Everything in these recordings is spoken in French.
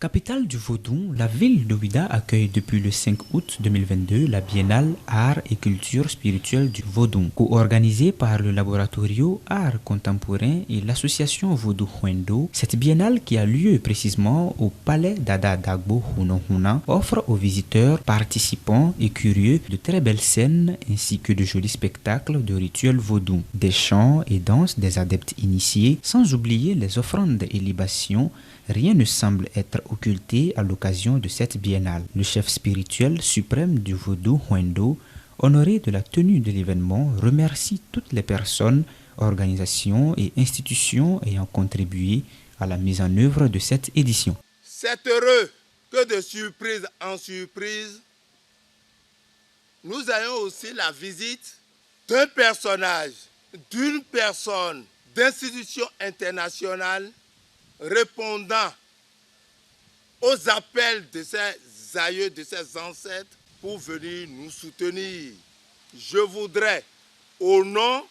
Capitale du Vaudou, la ville de Ouidah accueille depuis le 5 août 2022 la Biennale Art et Culture Spirituelle du Vaudou, co-organisée par le Laboratorio Art Contemporain et l'association Vaudou Huendo. Cette biennale, qui a lieu précisément au Palais Dada Dagbo Hunon, offre aux visiteurs, participants et curieux de très belles scènes ainsi que de jolis spectacles de rituels vaudou, des chants et danses des adeptes initiés, sans oublier les offrandes et libations. Rien ne semble être occulté à l'occasion de cette biennale. Le chef spirituel suprême du Vaudou Huendo, honoré de la tenue de l'événement, remercie toutes les personnes, organisations et institutions ayant contribué à la mise en œuvre de cette édition. C'est heureux que de surprise en surprise, nous ayons aussi la visite d'un personnage, d'une personne, d'institutions internationales répondant aux appels de ses aïeux, de ses ancêtres pour venir nous soutenir. Je voudrais, au nom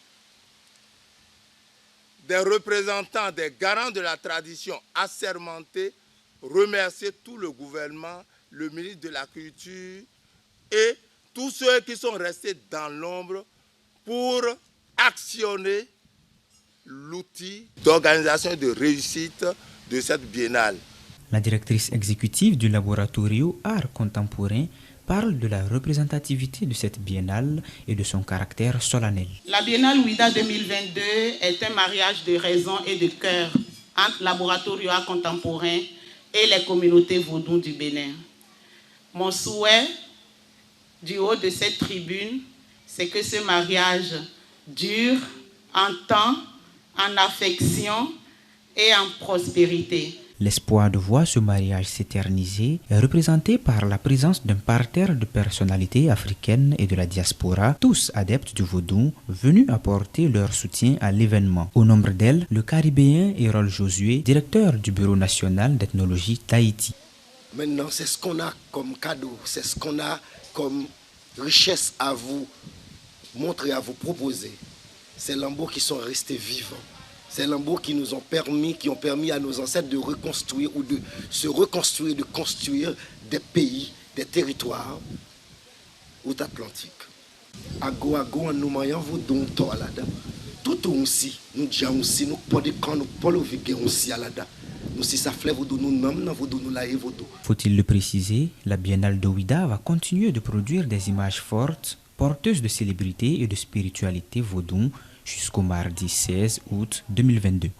des représentants, des garants de la tradition assermentés, remercier tout le gouvernement, le ministre de la Culture et tous ceux qui sont restés dans l'ombre pour actionner l'outil d'organisation et de réussite de cette biennale. La directrice exécutive du Laboratorio Art Contemporain parle de la représentativité de cette biennale et de son caractère solennel. La Biennale Ouidah 2022 est un mariage de raison et de cœur entre Laboratorio Art Contemporain et les communautés vaudou du Bénin. Mon souhait du haut de cette tribune, c'est que ce mariage dure en temps, en affection et en prospérité. L'espoir de voir ce mariage s'éterniser est représenté par la présence d'un parterre de personnalités africaines et de la diaspora, tous adeptes du vaudou, venus apporter leur soutien à l'événement. Au nombre d'elles, le Caribéen Erol Josué, directeur du Bureau national d'ethnologie d'Haïti. Maintenant, c'est ce qu'on a comme cadeau, c'est ce qu'on a comme richesse à vous montrer, à vous proposer. Ces lambeaux qui sont restés vivants. Ces lambeaux qui nous ont permis à nos ancêtres de reconstruire ou de se reconstruire, de construire des pays, des territoires outre-Atlantique. Ago, nous maillons vos dons à la dame. Tout aussi, nous disons aussi, nous podons nous poloviger aussi à la dame. Nous si ça flève vos nous noms, vos nous la vos. Faut-il le préciser, la Biennale de Ouidah va continuer de produire des images fortes, porteuses de célébrité et de spiritualité vaudou, jusqu'au mardi 16 août 2022.